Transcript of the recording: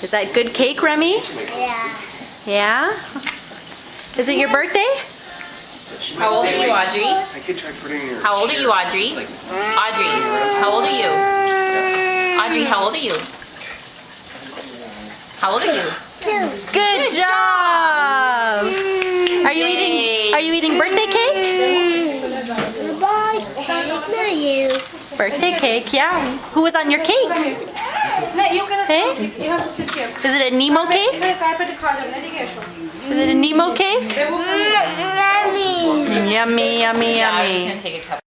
Is that good cake, Remy? Yeah. Yeah? Is it your birthday? How old are you, Audrey? How old are you, Audrey? Audrey, how old are you? Audrey, how old are you? How old are you? 2. Good job! Are you eating birthday cake? Bye. You. Birthday cake, yeah. Who was on your cake? Hey? Is it a Nemo cake? Is it a Nemo cake? Mommy. Yummy, yummy, Yeah, I'm just yummy. gonna take a couple.